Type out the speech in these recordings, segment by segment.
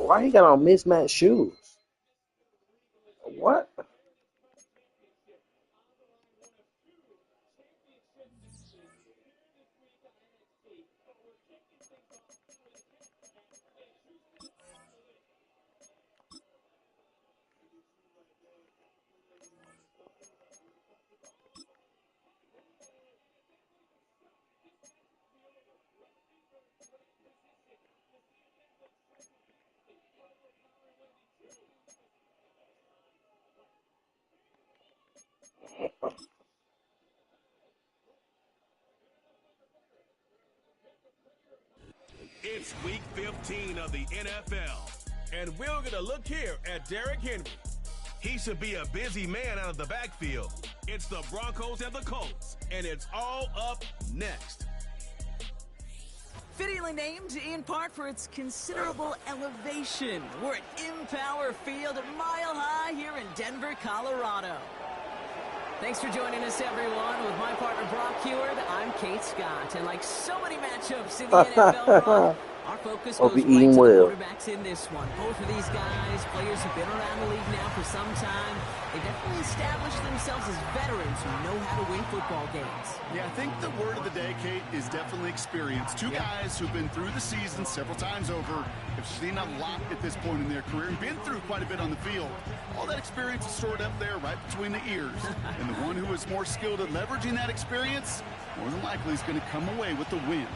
Why he got on mismatched shoes? What? It's week 15 of the NFL, and we're going to look here at Derrick Henry. He should be a busy man out of the backfield. It's the Broncos and the Colts, and it's all up next. Fittingly named in part for its considerable elevation. We're at Empower Field, Mile High here in Denver, Colorado. Thanks for joining us, everyone. With my partner, Brock Heward, I'm Kate Scott. And like so many matchups in the NFL, Brock, our focus goes right to the quarterbacks in this one. Both of these guys, players who've been around the league now for some time. They definitely established themselves as veterans who know how to win football games. Yeah, I think the word of the day, Kate, is definitely experience. Two guys who've been through the season several times over, have seen a lot at this point in their career, and been through quite a bit on the field. All that experience is stored up there right between the ears. And the one who is more skilled at leveraging that experience, more than likely is going to come away with the win.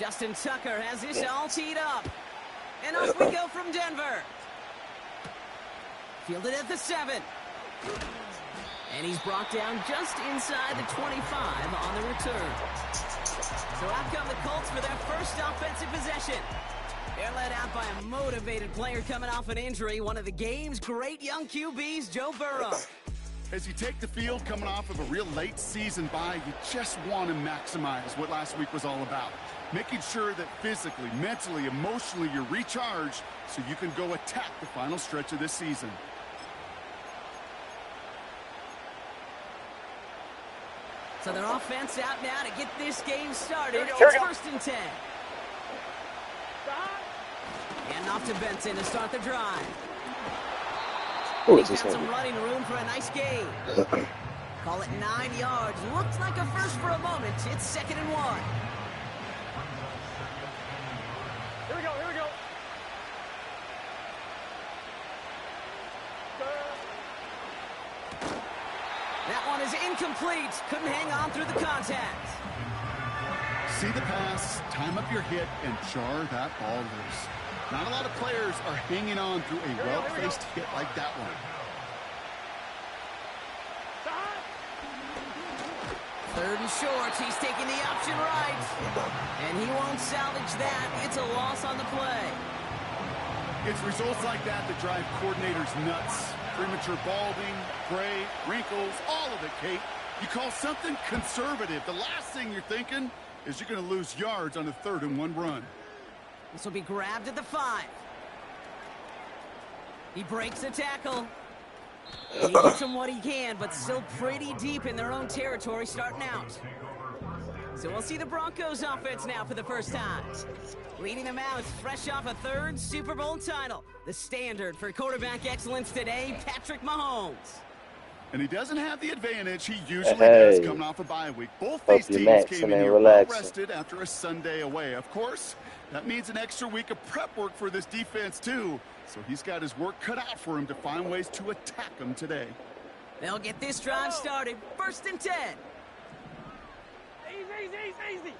Justin Tucker has this all teed up. And off we go from Denver. Fielded at the 7. And he's brought down just inside the 25 on the return. So out come the Colts for their first offensive possession. They're led out by a motivated player coming off an injury, one of the game's great young QBs, Joe Burrow. As you take the field coming off of a real late season bye, you just want to maximize what last week was all about. Making sure that physically, mentally, emotionally, you're recharged so you can go attack the final stretch of this season. So their offense out now to get this game started. It's 1st and 10. And off to Benson to start the drive. Who He is this found some nigga? running room for a nice gain. Call it 9 yards. Looked like a first for a moment. It's 2nd and 1. Here we go, here we go. That one is incomplete. Couldn't hang on through the contact. See the pass, time up your hit, and jar that ball loose. Not a lot of players are hanging on through a well-placed hit like that one. 3rd and short. He's taking the option right. And he won't salvage that. It's a loss on the play. It's results like that that drive coordinators nuts. Premature balding, gray, wrinkles, all of it, Kate. You call something conservative. The last thing you're thinking is you're going to lose yards on a 3rd and 1 run. This will be grabbed at the 5. He breaks the tackle. He gives him what he can, but still pretty deep in their own territory starting out. So we'll see the Broncos offense now for the first time. Leading them out, fresh off a 3rd Super Bowl title. The standard for quarterback excellence today, Patrick Mahomes. And he doesn't have the advantage he usually Hey. does coming off a bye week. Both Hope these you're teams maxing came in and here well relaxing. rested after a Sunday away. Of course, that means an extra week of prep work for this defense too. So he's got his work cut out for him to find ways to attack them today. They'll get this drive started. 1st and 10. Easy.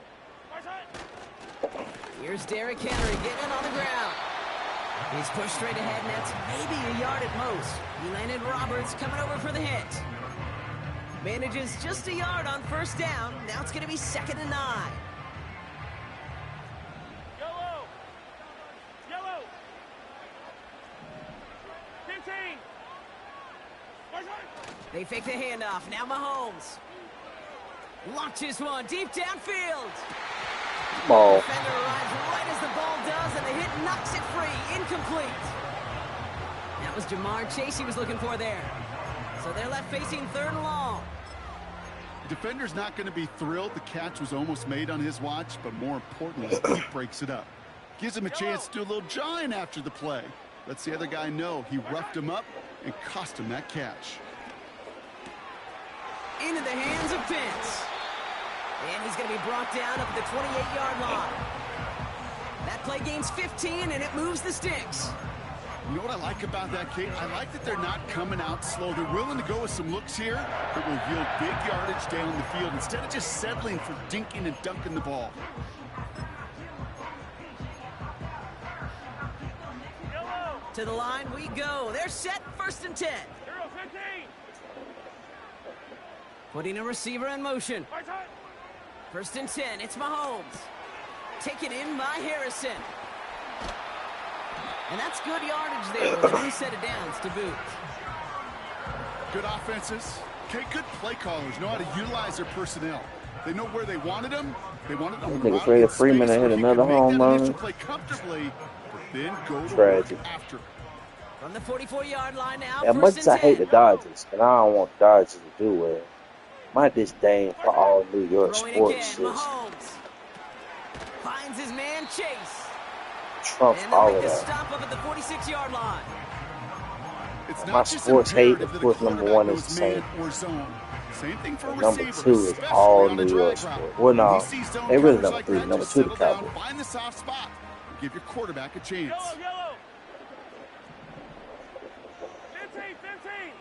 Here's Derrick Henry getting on the ground. He's pushed straight ahead, and that's maybe a yard at most. He landed Roberts coming over for the hit. Manages just a yard on 1st down. Now it's going to be 2nd and 9. Yellow. 15. They fake the handoff. Now Mahomes launches one deep downfield. Ball. Defender arrives right as the ball does, and the hit knocks it free. Incomplete. That was Jamar Chase he was looking for there. So they're left facing 3rd and long. The defender's not going to be thrilled the catch was almost made on his watch, but more importantly, he breaks it up. Gives him a chance to do a little jawing after the play. Lets the other guy know he roughed him up and cost him that catch. Into the hands of Pitts. And he's going to be brought down up at the 28-yard line. That play gains 15, and it moves the sticks. You know what I like about that, Kate? I like that they're not coming out slow. They're willing to go with some looks here that will yield big yardage down the field instead of just settling for dinking and dunking the ball. To the line we go. They're set. 1st and 10. 15. Putting a receiver in motion. 1st and 10. It's Mahomes. Taken in by Harrison. And that's good yardage there with a new set of downs to boot. Good offenses. Okay, good play callers know how to utilize their personnel. They know where they wanted them. They wanted them. Nigga Freddie Freeman hit another home run. Play comfortably, but then go to Tragic. work after. From the 44-yard line now. As much 1st as I and hate 10. the Dodgers, and I don't want the Dodgers to do well, my disdain for all New York Throwing sports again. just Mahomes finds his man Chase. trumps And they'll all make of the that. stop up at the 46-yard line. It's My not just sports hate, imperative of that course, the number quarterback one is goes the man same. or zone. Same thing for a Number receiver, two is especially all on a New York drag route. sport. Well, no, When you see zone they really coverage number like three. that, Number just two, the settle down, Cowboys. find the soft spot, and give your quarterback a chance. Yellow. 15.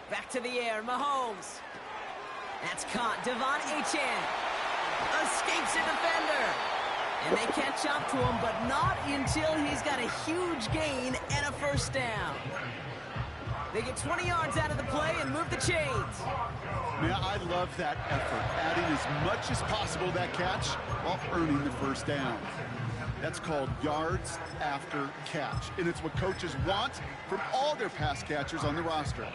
Back to the air. Mahomes. That's caught. Devon Achane escapes a defender. And they catch up to him, but not until he's got a huge gain and a 1st down. They get 20 yards out of the play and move the chains. Man, I love that effort, adding as much as possible to that catch while earning the 1st down. That's called yards after catch, and it's what coaches want from all their pass catchers on the roster.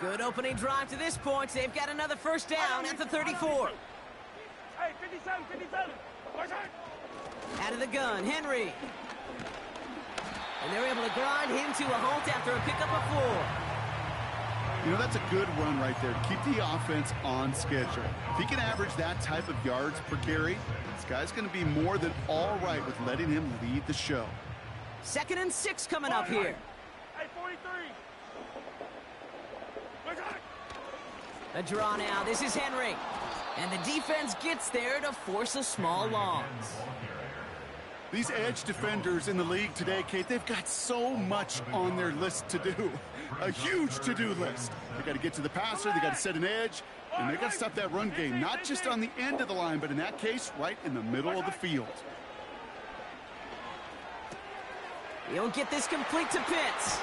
Good opening drive to this point. They've got another 1st down at the 34. Hey, 57. Out of the gun, Henry. And they're able to grind him to a halt after a pickup of 4. You know, that's a good run right there to keep the offense on schedule. If he can average that type of yards per carry, this guy's going to be more than all right with letting him lead the show. 2nd and 6 coming up here. Hey, 43. A draw now. This is Henry. And the defense gets there to force a small loss. These edge defenders in the league today, Kate, they've got so much on their list to do. A huge to-do list. They got to get to the passer, they got to set an edge, and they got to stop that run game, not just on the end of the line, but in that case, right in the middle of the field. He'll get this complete to Pitts.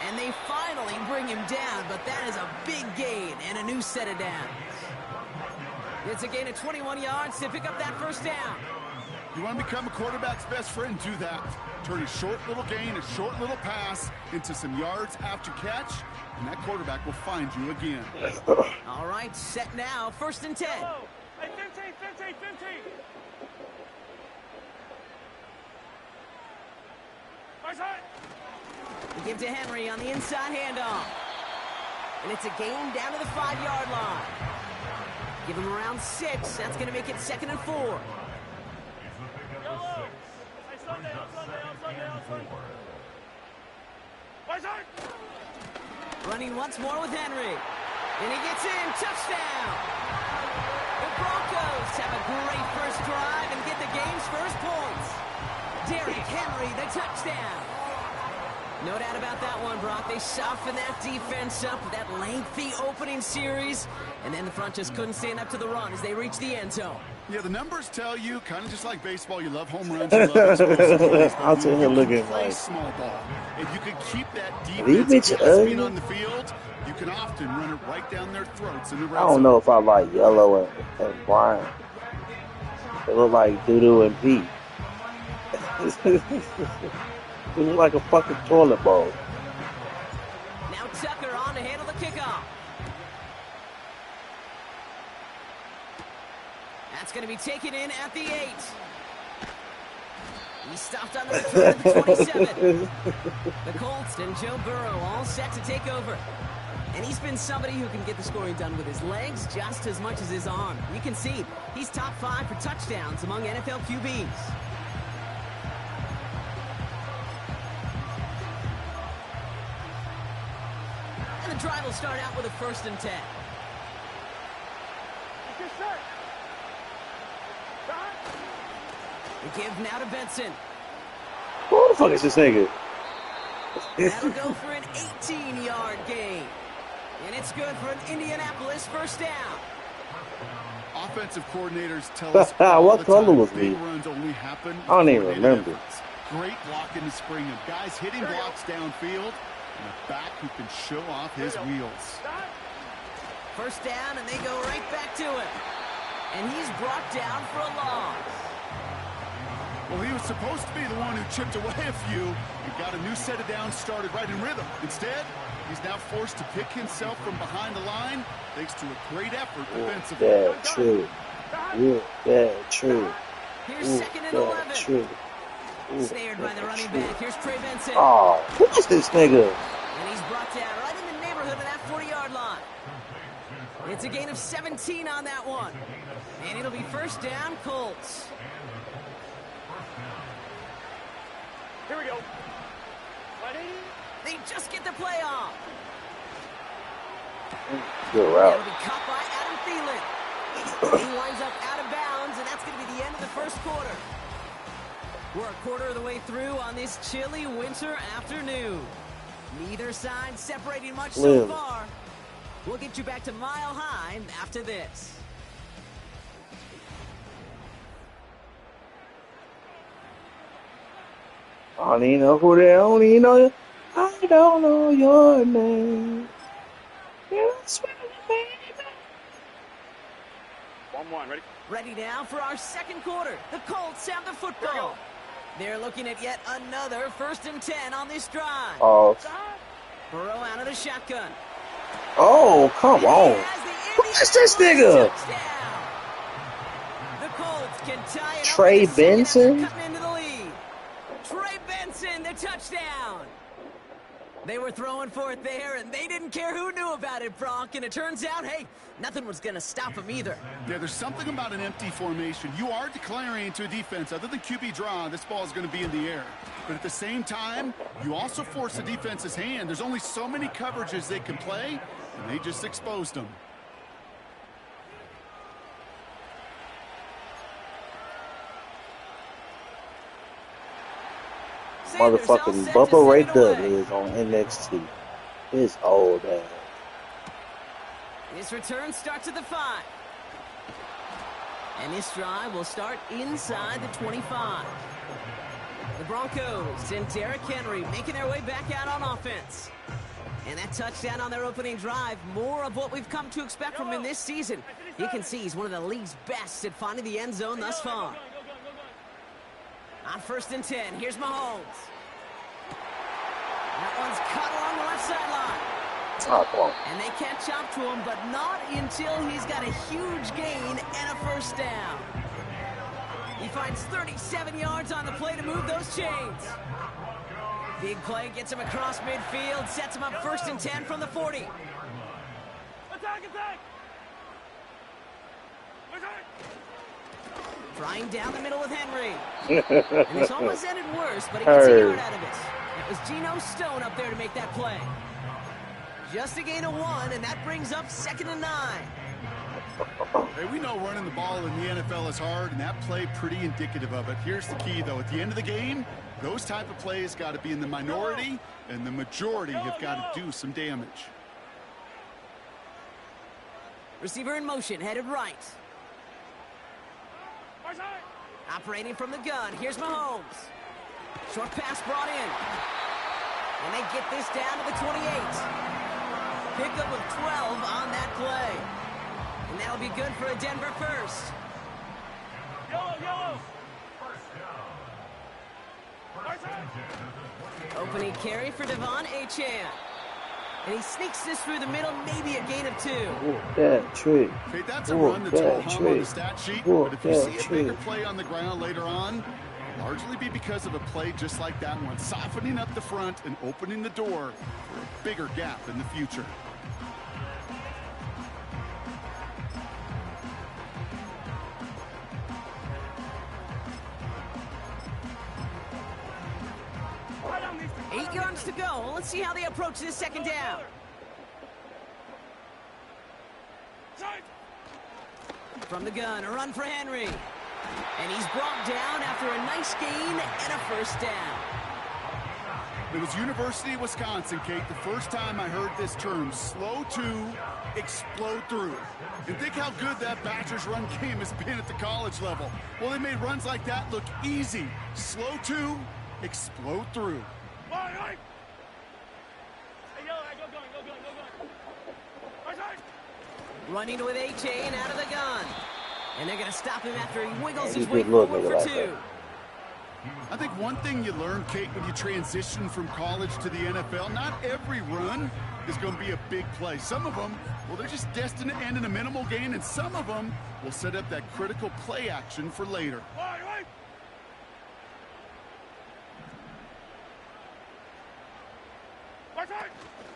And they finally bring him down, but that is a big gain and a new set of downs. It's a gain of 21 yards to pick up that first down. You want to become a quarterback's best friend? Do that. Turn a short little gain, a short little pass into some yards after catch, and that quarterback will find you again. All right, set now. 1st and 10. Hey, 15. Nice hit. They give to Henry on the inside handoff. And it's a gain down to the 5-yard line. Give him around 6. That's going to make it 2nd and 4. Yellow. Hey, Sunday. Nice hit. Running once more with Henry. And he gets in. Touchdown. The Broncos have a great first drive and get the game's first points. Derrick Henry, the touchdown. No doubt about that one, Brock. They softened that defense up with that lengthy opening series, and then the front just couldn't stand up to the run as they reached the end zone. Yeah, the numbers tell you, kind of just like baseball, you love home runs, you love explosive plays, but I'm sitting here looking play like small ball. If you can keep that these defense bitches gasping ugly. on the field, you can often run it right down their throats in the red I don't zone. know if I like yellow and brown. They look like doo-doo and pee. It look like a fucking toilet bowl. Now Tucker on to handle the kickoff. That's going to be taken in at the 8. He stopped on the return at the 27. The Colts and Joe Burrow all set to take over. And he's been somebody who can get the scoring done with his legs just as much as his arm. You can see he's top 5 for touchdowns among NFL QBs. And the drive will start out with a 1st and 10. Get set. The give now to Benson. Who the fuck is this nigga? That'll go for an 18-yard gain. And it's good for an Indianapolis first down. Offensive coordinators tell us all What the color time was big he? runs only happen with I don't even coordinated remember. efforts. Great block in the spring of guys hitting blocks downfield and a back who can show off his wheels. First down, and they go right back to him. And he's brought down for a loss. Well, he was supposed to be the one who chipped away a few and got a new set of downs started right in rhythm. Instead, he's now forced to pick himself from behind the line thanks to a great effort defensively. Yeah, true. Yeah, true. Here's Ooh, 2nd and yeah, 11. true. Ooh, Snared by the yeah, running true. back. Here's Trey Benson. Oh, who is this nigga? And he's brought down right in the neighborhood of that 40-yard line. It's a gain of 17 on that one. And it'll be first down, Colts. Here we go. Ready? They just get the play off. Good That'll route. be caught by Adam Thielen. He winds up out of bounds, and that's going to be the end of the first quarter. We're a quarter of the way through on this chilly winter afternoon. Neither side separating much so Live. far. We'll get you back to Mile High after this. I don't even know who they are. I don't even know. I don't know your name. Yeah, that's right, baby. 1-1. Ready? Ready now for our second quarter. The Colts have the football. They're looking at yet another 1st and 10 on this drive. Oh, Burrow out of the shotgun. oh, come on. Who is this nigga? The Colts can tie it Trey up with a second after Benson? cutting into the lead. Trey Benson, the touchdown. They were throwing for it there, and they didn't care who knew about it, Bronk. And it turns out, hey, nothing was going to stop them either. Yeah, there's something about an empty formation. You are declaring to a defense, other than QB draw, this ball is going to be in the air. But at the same time, you also force the defense's hand. There's only so many coverages they can play, and they just exposed them. Motherfucking Bubba Ray Dudley is on NXT. His old ass. This return starts at the 5. And this drive will start inside the 25. The Broncos and Derrick Henry making their way back out on offense. And that touchdown on their opening drive, more of what we've come to expect from him this season. You can see he's one of the league's best at finding the end zone thus far. On 1st and 10, here's Mahomes. That one's caught along the left sideline. And they catch up to him, but not until he's got a huge gain and a first down. He finds 37 yards on the play to move those chains. Big play gets him across midfield, sets him up 1st and 10 from the 40. Attack, attack! Attack! Flying down the middle with Henry. And this almost ended worse, but he gets a yard out of it. It was Geno Stone up there to make that play. Just a gain of 1, and that brings up 2nd and 9. Hey, we know running the ball in the NFL is hard, and that play pretty indicative of it. Here's the key, though. At the end of the game, those type of plays got to be in the minority, and the majority have got to do some damage. Receiver in motion, headed right. Operating from the gun, here's Mahomes. Short pass brought in. And they get this down to the 28. Pickup of 12 on that play. And that'll be good for a Denver first. Yellow! Opening carry for Devon Achane. And he sneaks this through the middle, maybe a gain of 2. That trick. Okay, that's a run that's all hung on the stat sheet, but if you see a bigger play on the ground later on, it'll largely be because of a play just like that one, softening up the front and opening the door for a bigger gap in the future. Eight yards to go. Let's see how they approach this 2nd down. From the gun, a run for Henry. And he's brought down after a nice gain and a first down. It was University of Wisconsin, Kate, the first time I heard this term, slow to explode through. And think how good that Badgers run game has been at the college level. Well, they made runs like that look easy. Slow to explode through. Hey, go going. Running with Achane out of the gun. And they're going to stop him after he wiggles Yeah, his he way did look forward like for 2. that. I think one thing you learn, Kate, when you transition from college to the NFL, not every run is going to be a big play. Some of them, well, they're just destined to end in a minimal gain, and some of them will set up that critical play action for later.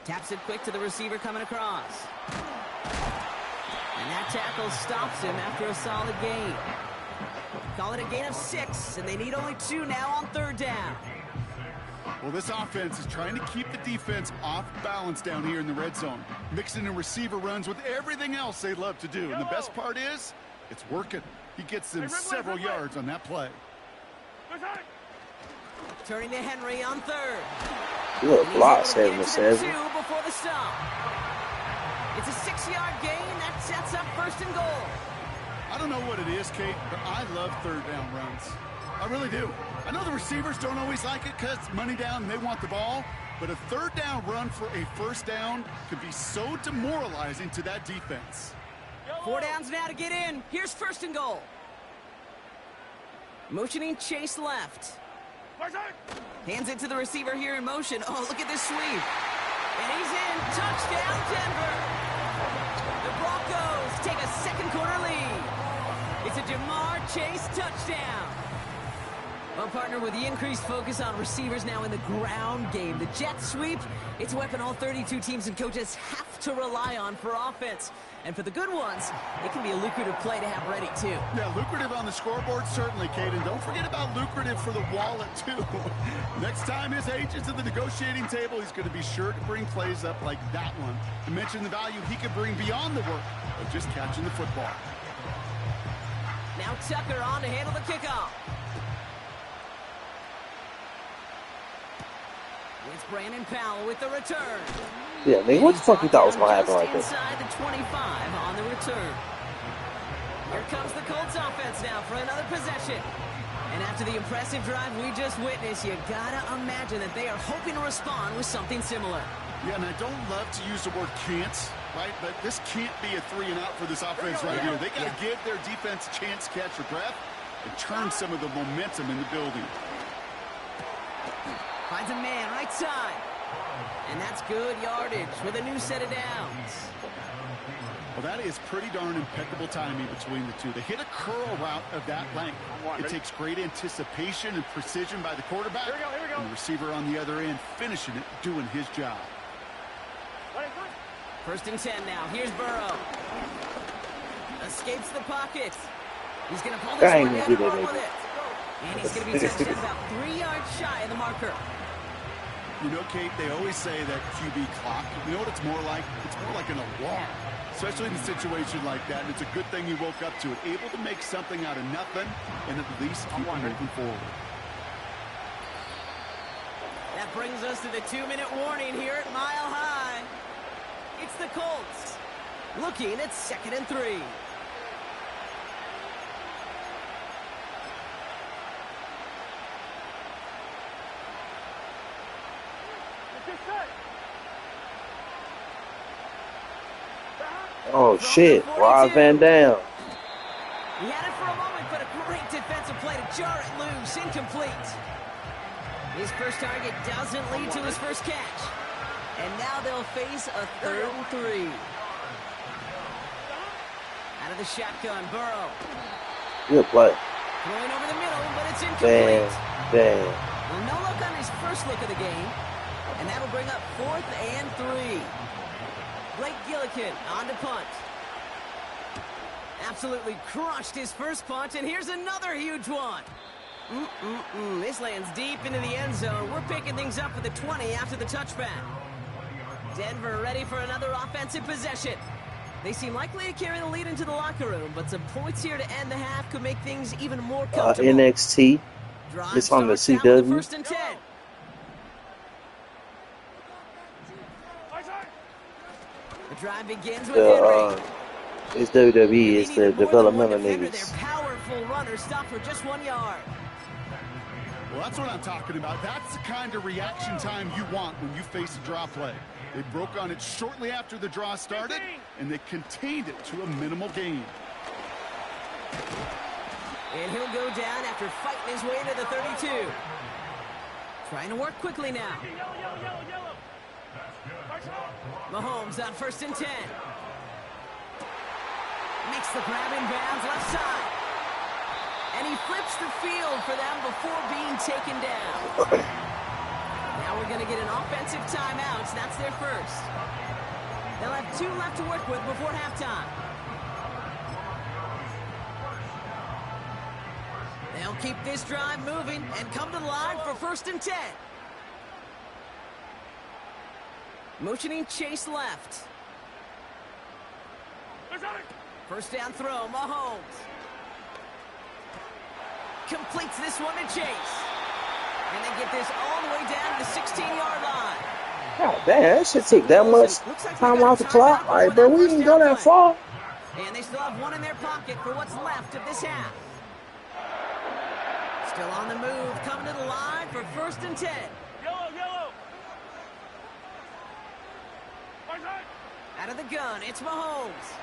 Taps it quick to the receiver coming across. And that tackle stops him after a solid gain. Call it a gain of 6, and they need only 2 now on 3rd down. Well, this offense is trying to keep the defense off balance down here in the red zone, mixing in receiver runs with everything else they love to do. And the best part is, it's working. He gets them several yards on that play. Turning to Henry on 3rd. Good block, 7-7. Before the stop. It's a 6-yard gain that sets up 1st and goal. I don't know what it is, Kate, but I love 3rd down runs. I really do. I know the receivers don't always like it because it's money down and they want the ball, but a 3rd down run for a 1st down could be so demoralizing to that defense. 4 downs now to get in. Here's 1st and goal. Motioning Chase left. Hands it to the receiver here in motion. Oh, look at this sweep. And he's in. Touchdown, Denver. The Broncos take a 2nd quarter lead. It's a Jamar Chase touchdown. Well, partner, with the increased focus on receivers now in the ground game, the jet sweep, it's a weapon all 32 teams and coaches have to rely on for offense. And for the good ones, it can be a lucrative play to have ready, too. Yeah, lucrative on the scoreboard, certainly, Kate. And don't forget about lucrative for the wallet, too. Next time his agent's at the negotiating table, he's going to be sure to bring plays up like that one. To mention the value he could bring beyond the work of just catching the football. Now Tucker on to handle the kickoff. It's Brandon Powell with the return. Yeah, nigga, what the fuck you thought was gonna happen right there? Inside the 25 on the return. Here comes the Colts offense now for another possession. And after the impressive drive we just witnessed, you gotta imagine that they are hoping to respond with something similar. Yeah, and I don't love to use the word can't, right? But this can't be a 3-and-out for this offense right here. They got to give their defense a chance to catch their breath and turn some of the momentum in the building. Finds a man right side. And that's good yardage with a new set of downs. Well, that is pretty darn impeccable timing between the two. They hit a curl route of that length. It takes great anticipation and precision by the quarterback. Here we go. And the receiver on the other end finishing it, doing his job. First and 10 now. Here's Burrow. Escapes the pocket. He's going to pull this one in and run with it. And he's going to be touched about 3 yards shy of the marker. You know, Kate, they always say that QB clock. You know what it's more like? It's more like an alarm, especially in a situation like that. And it's a good thing you woke up to it, able to make something out of nothing and at least keep moving forward. That brings us to the 2-minute warning here at Mile High. It's the Colts looking at 2nd and 3. Oh shit, Rob Van Dam. He had it for a moment, but a great defensive play to jar it loose, incomplete. His first target doesn't lead to his first catch. And now they'll face a 3rd and 3. Out of the shotgun, Burrow. Good play. Going over the middle, but it's incomplete. Damn. Well, no look on his first look of the game. And that'll bring up 4th and 3. Blake Gillikin on to punt. Absolutely crushed his first punt, and here's another huge one. This lands deep into the end zone. We're picking things up for the 20 after the touchback. Denver ready for another offensive possession. They seem likely to carry the lead into the locker room, but some points here to end the half could make things even more comfortable. NXT. It's on the CW. First and 10. The drive begins with Henry. It's WWE. It's the developmental niggas. Their powerful runner stopped for just 1 yard. Well, that's what I'm talking about. That's the kind of reaction time you want when you face a draw play. They broke on it shortly after the draw started, and they contained it to a minimal gain. And he'll go down after fighting his way into the 32. Trying to work quickly now. Mahomes on 1st and 10. Makes the grab in bounds left side. And he flips the field for them before being taken down. Now we're going to get an offensive timeout. That's their first. They'll have 2 left to work with before halftime. They'll keep this drive moving and come to the line for 1st and 10. Motioning Chase left. First down throw, Mahomes. Completes this one to Chase. And they get this all the way down to the 16-yard line. God damn, that shit take that much time off the clock. All right, bro, we didn't go that far. And they still have 1 in their pocket for what's left of this half. Still on the move, coming to the line for 1st and 10. Yellow. Out of the gun, it's Mahomes.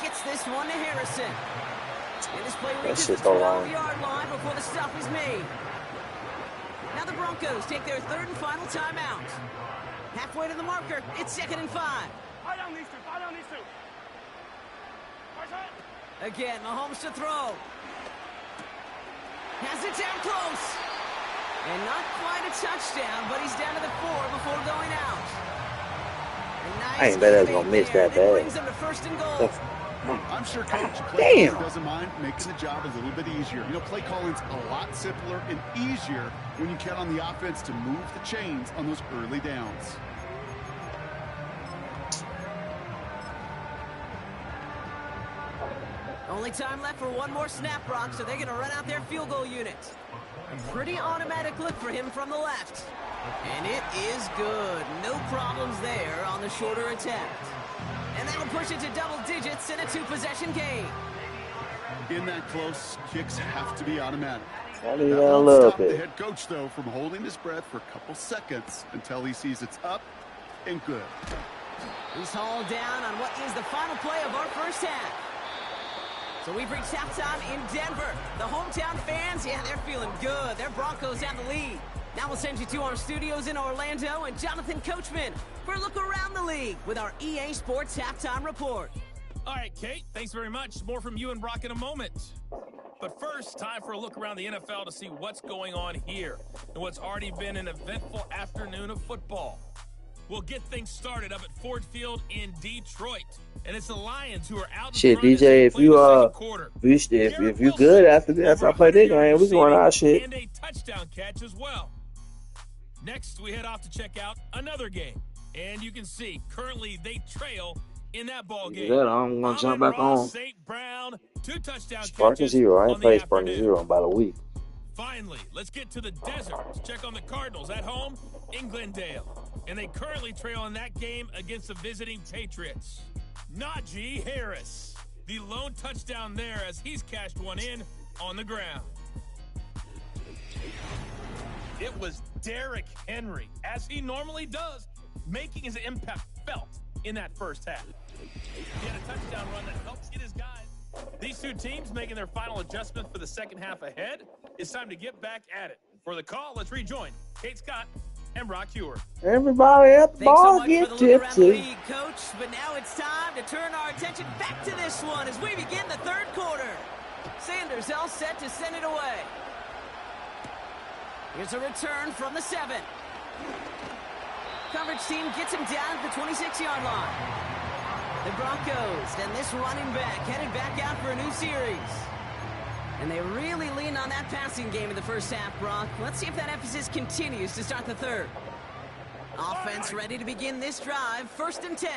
Gets this one to Harrison. And this play reaches the 12-yard line before the stop is made. Now the Broncos take their 3rd and final timeout. Halfway to the marker, it's 2nd and 5. I don't need to. Again, Mahomes to throw. Has it down close. And not quite a touchdown, but he's down to the 4 before going out. I ain't bet I was gonna miss that bad. Brings them to 1st and goal. I'm sure Coach play Damn. doesn't mind making the job a little bit easier. You know, play calling's a lot simpler and easier when you count on the offense to move the chains on those early downs. Only time left for one more snap, Brock, so they're going to run out their field goal unit. A pretty automatic look for him from the left. And it is good. No problems there on the shorter attempt. And that'll push it to double digits in a 2-possession game. In that close, kicks have to be automatic. I That need a won't little stop the bit. head coach, though, from holding his breath for a couple seconds until he sees it's up and good. He's hauled down on what is the final play of our first half. So we've reached halftime in Denver. The hometown fans, yeah, they're feeling good. Their Broncos have the lead. Now we'll send you to our studios in Orlando and Jonathan Coachman for a look around the league with our EA Sports Halftime Report. All right, Kate, thanks very much. More from you and Brock in a moment. But first, time for a look around the NFL to see what's going on here and what's already been an eventful afternoon of football. We'll get things started up at Ford Field in Detroit. And it's the Lions who are out in Shit, front as DJ, they if play you the second quarter. if you good after I play this game, we can run our shit. And a touchdown catch as well. Next, we head off to check out another game. And you can see, currently they trail in that ball game. Good, I'm gonna jump back on. St. Brown, 2 touchdown Sparking catches 0. I ain't on played the Sparking afternoon. 0 in about a week. Finally, let's get to the desert to check on the Cardinals at home in Glendale. And they currently trail in that game against the visiting Patriots. Najee Harris, the lone touchdown there as he's cashed one in on the ground. It was Derrick Henry, as he normally does, making his impact felt in that first half. He had a touchdown run that helps get his guys. These two teams making their final adjustment for the second half ahead. It's time to get back at it. For the call, let's rejoin Kate Scott and Brock Hewer. Everybody at the Thanks so ball much get for the look around the tipsy. league, Coach. But now it's time to turn our attention back to this one as we begin the third quarter. Sanders all set to send it away. Here's a return from the 7. Coverage team gets him down at the 26-yard line. The Broncos and this running back headed back out for a new series. And they really lean on that passing game in the first half, Brock. Let's see if that emphasis continues to start the third. Offense ready to begin this drive. 1st and 10.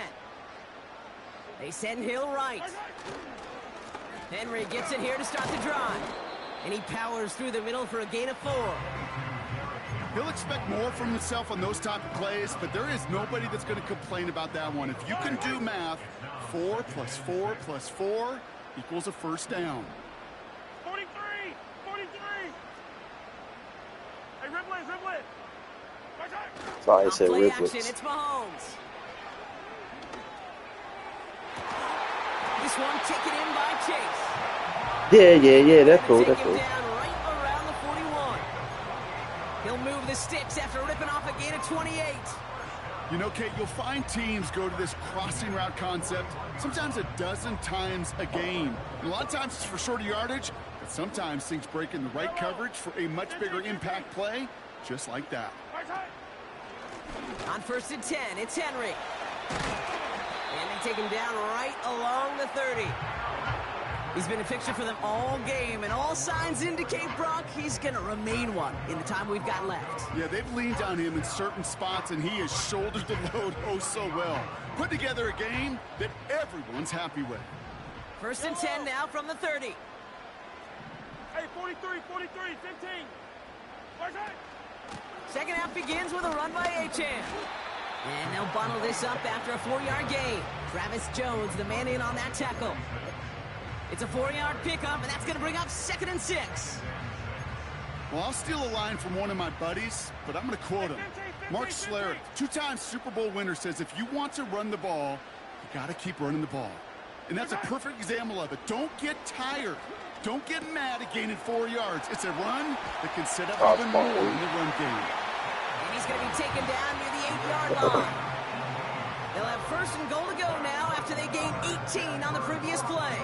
They send Hill right. Henry gets it here to start the drive. And he powers through the middle for a gain of 4. He'll expect more from himself on those type of plays, but there is nobody that's going to complain about that one. If you can do math, 4 + 4 + 4 equals a first down. 43! 43! Hey, Ripley! Right side! Sorry, I Off said play action, Riplets. it's Mahomes. This one taken in by Chase. Yeah, that's cool, Take that's him cool. down right around the 41. He'll move the sticks after ripping off a gain of 28. You know, Kate, you'll find teams go to this crossing route concept sometimes a dozen times a game. And a lot of times it's for shorter yardage, but sometimes things break in the right coverage for a much bigger impact play, just like that. Right side! On 1st and 10, it's Henry. And they take him down right along the 30. He's been a fixture for them all game, and all signs indicate, Brock, he's going to remain one in the time we've got left. Yeah, they've leaned on him in certain spots, and he has shouldered the load oh so well. Put together a game that everyone's happy with. 1st and 10 now from the 30. Hey, 43, 15! Right side! Second half begins with a run by Achane. And they'll bundle this up after a 4-yard gain. Travis Jones, the man in on that tackle. It's a 4-yard pickup, and that's going to bring up 2nd and 6. Well, I'll steal a line from one of my buddies, but I'm going to quote him. Mark Schlereth, 2-time Super Bowl winner, says if you want to run the ball, you got to keep running the ball. And that's a perfect example of it. Don't get tired. Don't get mad at gaining 4 yards. It's a run that can set up even more in the run game. And he's going to be taken down near the 8-yard line. They'll have 1st and goal to go now after they gained 18 on the previous play.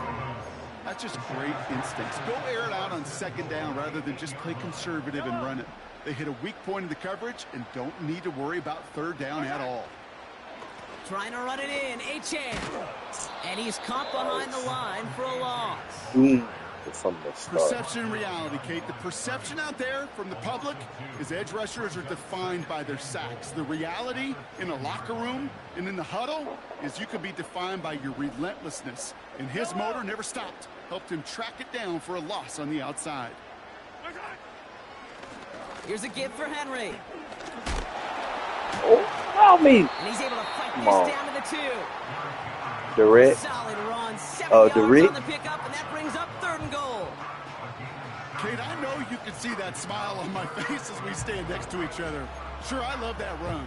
I That's just great instincts. Go air it out on second down rather than just play conservative and run it. They hit a weak point in the coverage and don't need to worry about third down at all. Trying to run it in, Achane. And he's caught behind the line for a loss. From the start. Perception and reality, Kate. The perception out there from the public is edge rushers are defined by their sacks. The reality in a locker room and in the huddle is you can be defined by your relentlessness. And his motor never stopped. Helped him track it down for a loss on the outside. Here's a give for Henry. Oh, help me. And he's able to fight this down to the 2. Direct. Solid run. 7 yards direct. on the pickup, and that brings up 3rd and goal. Kate, I know you can see that smile on my face as we stand next to each other. Sure, I love that run.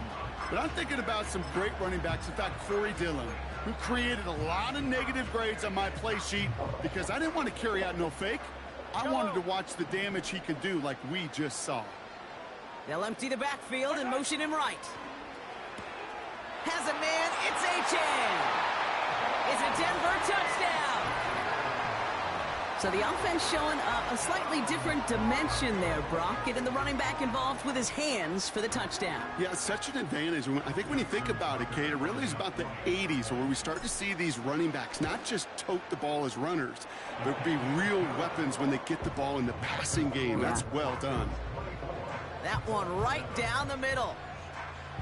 But I'm thinking about some great running backs. In fact, Corey Dillon, who created a lot of negative grades on my play sheet because I didn't want to carry out no fake. I wanted to watch the damage he could do like we just saw. They'll empty the backfield and motion him right. Has a man. It's Achane. It's a Denver touchdown. So the offense showing a slightly different dimension there, Brock. Getting the running back involved with his hands for the touchdown. Yeah, it's such an advantage. I think when you think about it, Kate, it really is about the 80s where we start to see these running backs not just tote the ball as runners, but be real weapons when they get the ball in the passing game. That's well done. That one right down the middle.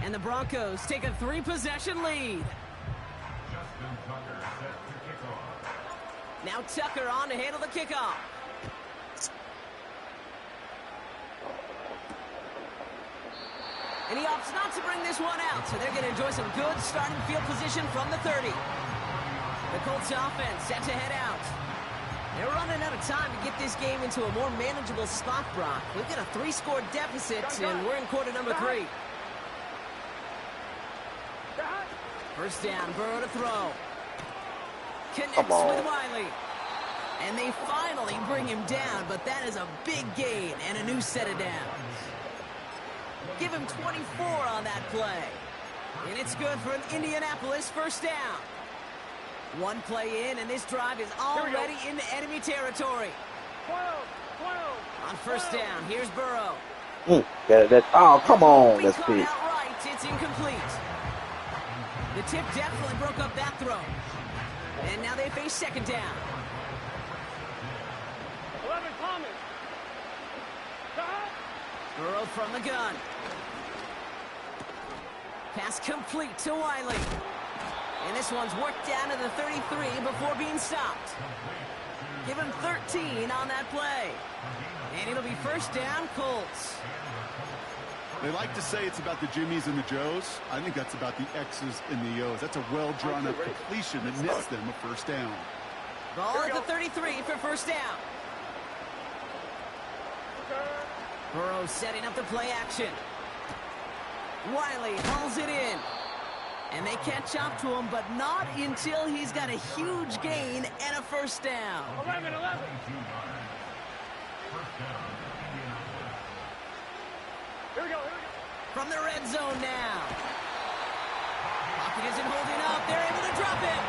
And the Broncos take a 3-possession lead. Now Tucker on to handle the kickoff. And he opts not to bring this one out, so they're going to enjoy some good starting field position from the 30. The Colts offense set to head out. They're running out of time to get this game into a more manageable spot, Brock. We've got a 3-score deficit, and we're in quarter number 3. First down, Burrow to throw. Connects with Wiley. And they finally bring him down, but that is a big gain and a new set of downs. Give him 24 on that play. And it's good for an Indianapolis first down. One play in, and this drive is already into enemy territory. 12. On first down, here's Burrow. Oh, come on. That's Caught big. outright, it's incomplete. The tip definitely broke up that throw. And now they face second down. 11 coming. Burrow from the gun. Pass complete to Wiley. And this one's worked down to the 33 before being stopped. Give him 13 on that play. And it'll be first down, Colts. They like to say it's about the Jimmies and the Joes. I think that's about the X's and the O's. That's a well-drawn-up completion that nets them a first down. Ball at the 33 for first down. Burrow setting up the play action. Wiley hauls it in. And they catch up to him, but not until he's got a huge gain and a first down. 11. Here we go. From the red zone now. Pocket isn't holding up. They're able to drop it.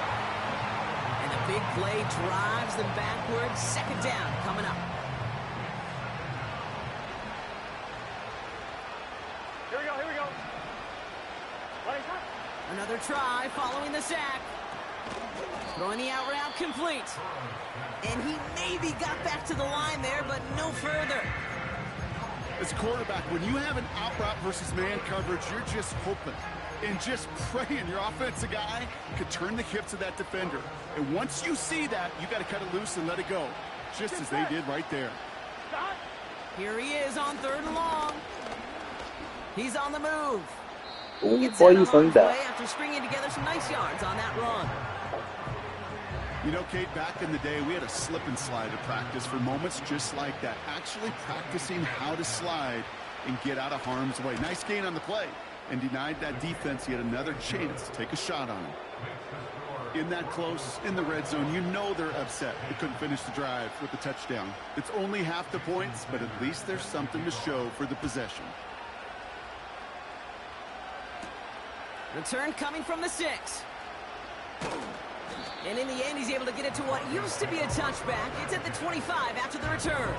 And the big play drives them backwards. Second down coming up. Here we go. Another try following the sack. Throwing the out route complete. And he maybe got back to the line there, but no further. As a quarterback, when you have an out route versus man coverage, you're just hoping and just praying your offensive guy could turn the hips of that defender. And once you see that, you got to cut it loose and let it go, just as they did right there. Here he is on 3rd and long. He's on the move. Ooh, Gets boy, out you of from harm's that. way after stringing together some nice yards on that run. You know, Kate, back in the day, we had a slip and slide to practice for moments just like that. Actually practicing how to slide and get out of harm's way. Nice gain on the play, and denied that defense yet another chance to take a shot on him. In that close, in the red zone, you know they're upset. They couldn't finish the drive with the touchdown. It's only half the points, but at least there's something to show for the possession. Return coming from the 6. And in the end, he's able to get it to what used to be a touchback. It's at the 25 after the return.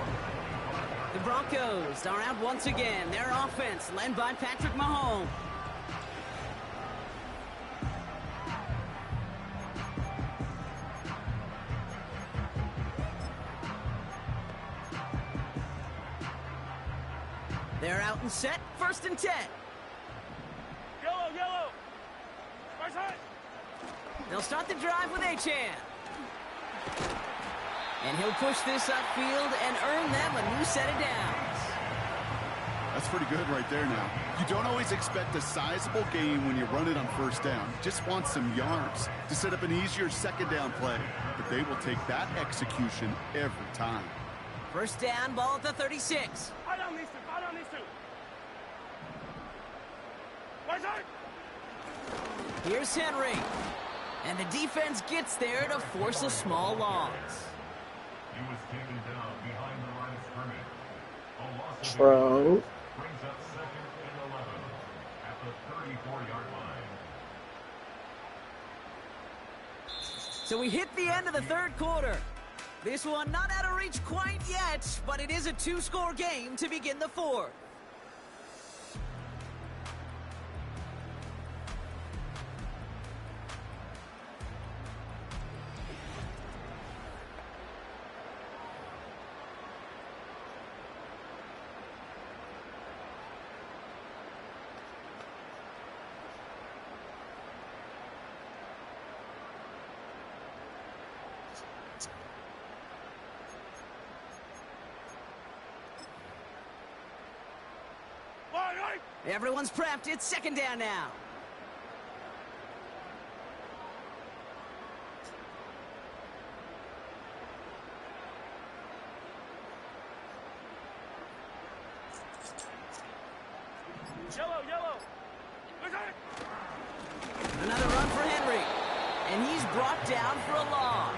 The Broncos are out once again. Their offense led by Patrick Mahomes. They're out and set. 1st and 10. Yellow, yellow. Right side. They'll start the drive with Achane. And he'll push this upfield and earn them a new set of downs. That's pretty good right there now. You don't always expect a sizable gain when you run it on 1st down. You just want some yards to set up an easier 2nd down play. But they will take that execution every time. 1st down, ball at the 36. Fight on these two. Fight on these two. Right side. Here's Henry. And the defense gets there to force a small loss. He was taken down behind the line of scrimmage. A loss of Bro. brings up 2nd and 11 at the 34-yard line. So we hit the end of the 3rd quarter. This one not out of reach quite yet, but it is a 2-score game to begin the 4th. Everyone's prepped. It's 2nd down now. Yellow, yellow. Right side. Another run for Henry. And he's brought down for a loss.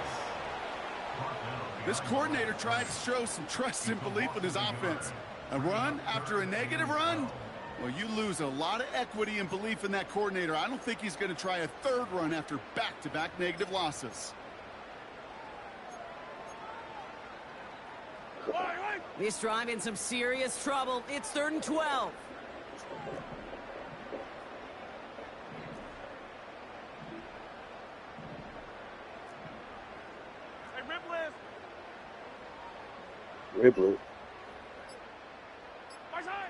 This coordinator tried to show some trust and belief in his offense. A run after a negative run? Well, you lose a lot of equity and belief in that coordinator. I don't think he's going to try a 3rd run after back-to-back negative losses. This drive in some serious trouble. It's 3rd and 12. Hey, Ripley. Ripley. Right side.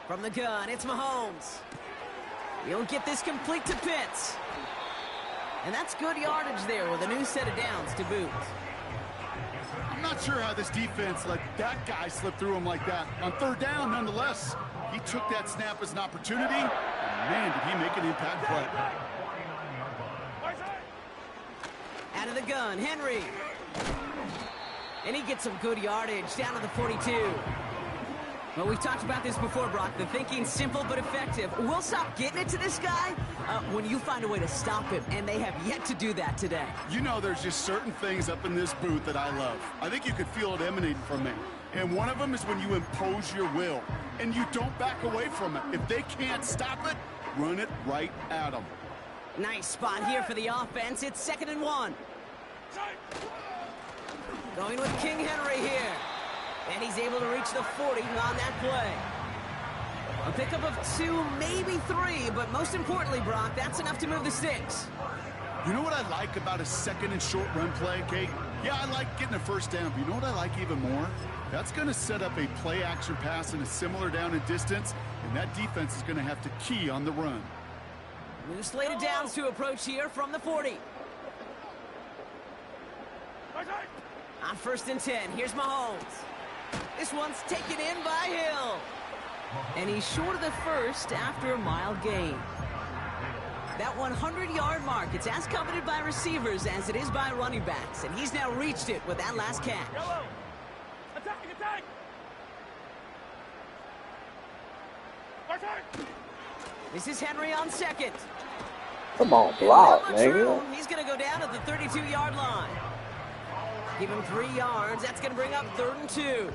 From the gun, it's Mahomes. He'll get this complete to Pitts. And that's good yardage there with a new set of downs to boot. I'm not sure how this defense let that guy slip through him like that. On 3rd down, nonetheless, he took that snap as an opportunity. And man, did he make an impact play. Right side. Out of the gun, Henry. And he gets some good yardage down to the 42. Well, we've talked about this before, Brock. The thinking's simple but effective. We'll stop getting it to this guy when you find a way to stop him, and they have yet to do that today. You know, there's just certain things up in this booth that I love. I think you could feel it emanating from me. And one of them is when you impose your will, and you don't back away from it. If they can't stop it, run it right at them. Nice spot here for the offense. It's 2nd and 1. Going with King Henry here. And he's able to reach the 40 on that play. A pickup of 2, maybe 3, but most importantly, Brock, that's enough to move the sticks. You know what I like about a 2nd and short run play, Kate? Yeah, I like getting a 1st down, but you know what I like even more? That's going to set up a play-action pass in a similar down and distance, and that defense is going to have to key on the run. New slate of downs to approach here from the 40. On 1st and 10, here's Mahomes. This one's taken in by Hill. And he's short of the 1st after a mile gain. That 100-yard mark, it's as coveted by receivers as it is by running backs. And he's now reached it with that last catch. Yellow. Attack, attack. Right side. This is Henry on 2nd. Come on, block, And without much room, nigga. he's going to go down at the 32-yard line. Give him 3 yards. That's going to bring up 3rd and 2.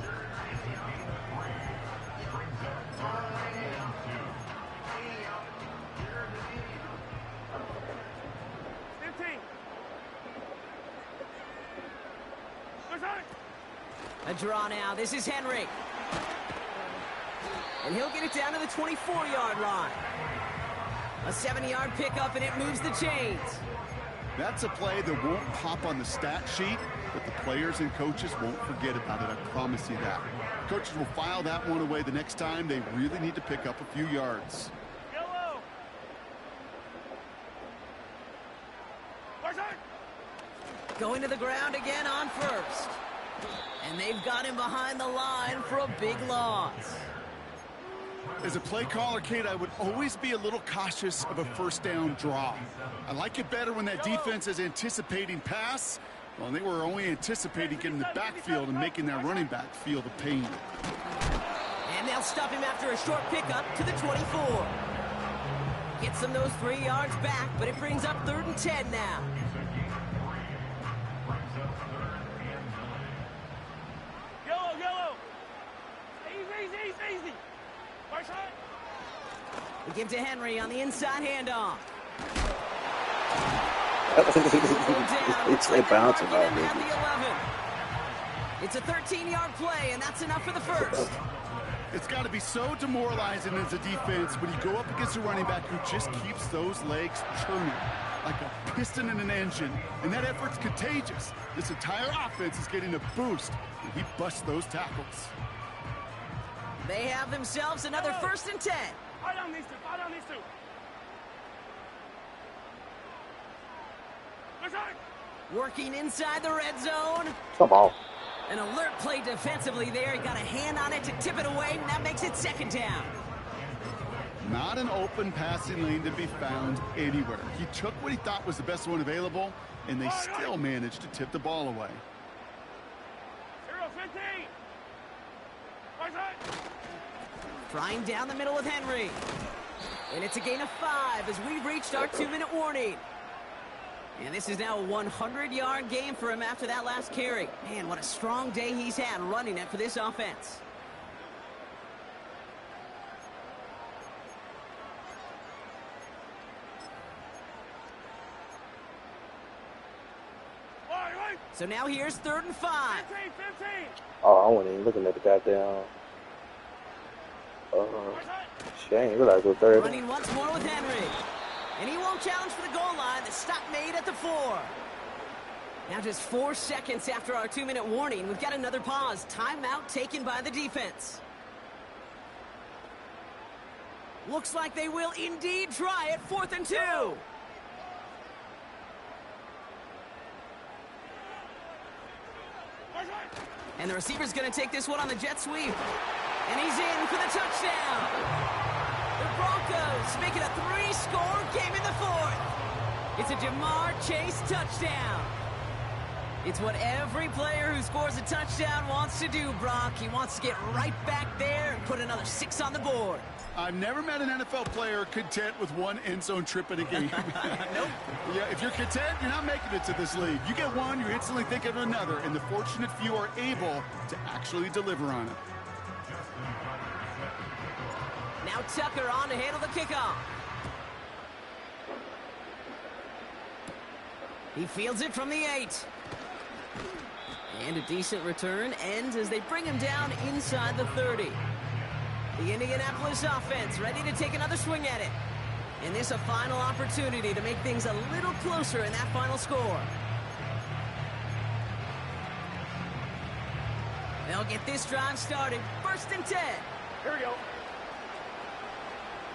A draw now. This is Henry. And he'll get it down to the 24-yard line. A 70-yard pickup, and it moves the chains. That's a play that won't pop on the stat sheet, but the players and coaches won't forget about it. I promise you that. Coaches will file that one away the next time they really need to pick up a few yards. Yellow. Going to the ground again on first. And they've got him behind the line for a big loss. As a play caller, Kate, I would always be a little cautious of a first down draw. I like it better when that defense is anticipating pass. Well, they were only anticipating getting the backfield and making that running back feel the pain. And they'll stop him after a short pickup to the 24. Gets them those 3 yards back, but it brings up 3rd and 10 now. Yellow. Easy. First side. We give to Henry on the inside handoff. It's a bouncing ball, At baby. the 11. It's a 13-yard play, and that's enough for the first. It's got to be so demoralizing as a defense when you go up against a running back who just keeps those legs churning like a piston in an engine, and that effort's contagious. This entire offense is getting a boost, and he busts those tackles. They have themselves another 1st and 10. Fire down these two. First side. Working inside the red zone. Come on. An alert play defensively there. He got a hand on it to tip it away, and that makes it 2nd down. Not an open passing lane to be found anywhere. He took what he thought was the best one available, and they still managed to tip the ball away. 0-15. First side. Trying down the middle with Henry. And it's a gain of 5 as we've reached our 2-minute warning. And this is now a 100-yard game for him after that last carry. Man, what a strong day he's had running it for this offense. So now here's 3rd and 5. 15. Oh, I wasn't even looking at the goddamn. Shit, I ain't realize it was 3rd. Running once more with Henry. And he won't challenge for the goal line. The stop made at the 4. Now just 4 seconds after our 2-minute warning, we've got another pause. Timeout taken by the defense. Looks like they will indeed try it. 4th and 2. And the receiver's going to take this one on the jet sweep. And he's in for the touchdown. The Broncos make it a 3-score game in the 4th. It's a Jamar Chase touchdown. It's what every player who scores a touchdown wants to do, Brock. He wants to get right back there and put another 6 on the board. I've never met an NFL player content with one end zone trip in a game. Nope. Yeah, if you're content, you're not making it to this league. You get one, you instantly think of another, and the fortunate few are able to actually deliver on it. Now Tucker on to handle the kickoff. He fields it from the 8. And a decent return ends as they bring him down inside the 30. The Indianapolis offense ready to take another swing at it. And this a final opportunity to make things a little closer in that final score. They'll get this drive started. 1st and 10. Here we go.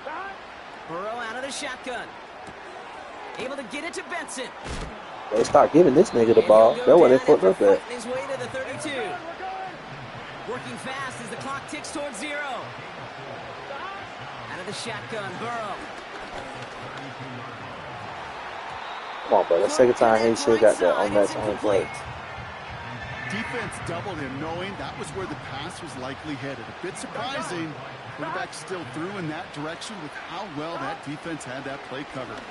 Behind. Burrow out of the shotgun. Able to get it to Benson. They start giving this nigga the ball. That what they fucked up at. His way to the 32. Working fast as the clock ticks towards 0. Out of the shotgun, Burrow. Come on, bro. That's the 2nd time he should have got that on that same play. Defense doubled him, knowing that was where the pass was likely headed. A bit surprising. Quarterback still threw in that direction with how well that defense had that play covered.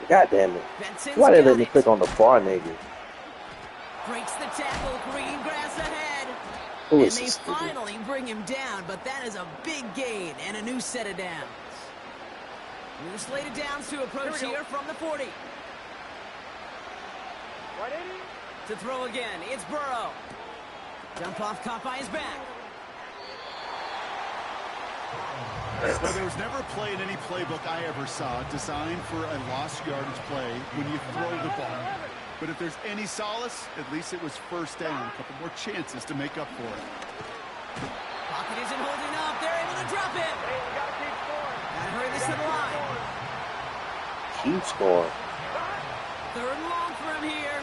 God damn it. Benson's Why they got let me it. click on the bar nigga? Breaks the tackle. Green grass ahead. Who And is they this nigga? finally bring him down, but that is a big gain and a new set of downs. New slate of downs to approach here from the 40. To throw again, it's Burrow. Jump off caught by his back. Well, there was never a play in any playbook I ever saw designed for a lost yardage play when you throw the ball. But if there's any solace, at least it was first down. A couple more chances to make up for it. Pocket isn't holding up. They're able to drop it. Gotta hurry this to the line. Keep scoring. Third and long for him here.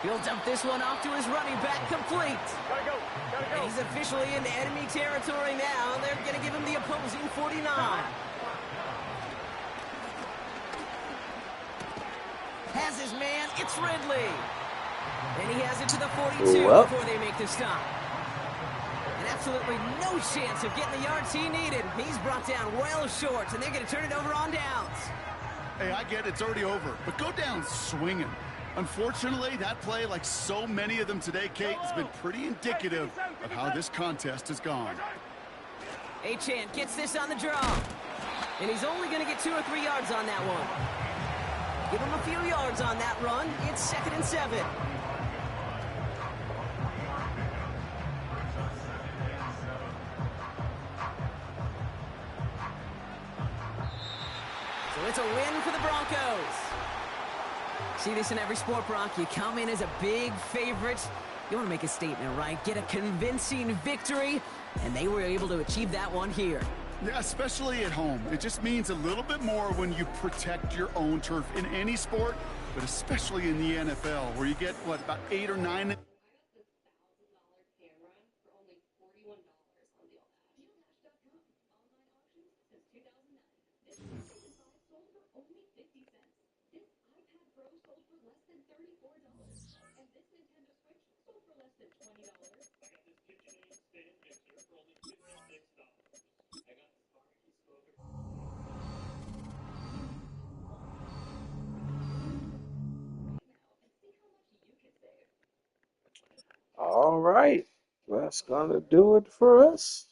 He'll dump this one off to his running back, complete. And he's officially in enemy territory now. They're going to give him the opposing 49. Has his man, it's Ridley. And he has it to the 42 before they make the stop. And absolutely no chance of getting the yards he needed. He's brought down well short, and they're going to turn it over on downs. Hey, I get it, it's already over, but go down swinging. Unfortunately, that play, like so many of them today, Kate, has been pretty indicative of how this contest has gone. Achane gets this on the draw. And he's only going to get 2 or 3 yards on that one. Give him a few yards on that run. It's 2nd and 7. So it's a win for the Broncos. See this in every sport, Brock. You come in as a big favorite. You want to make a statement, right? Get a convincing victory. And they were able to achieve that one here. Yeah, especially at home. It just means a little bit more when you protect your own turf in any sport, but especially in the NFL, where you get, what, about 8 or 9... All right. That's going to do it for us.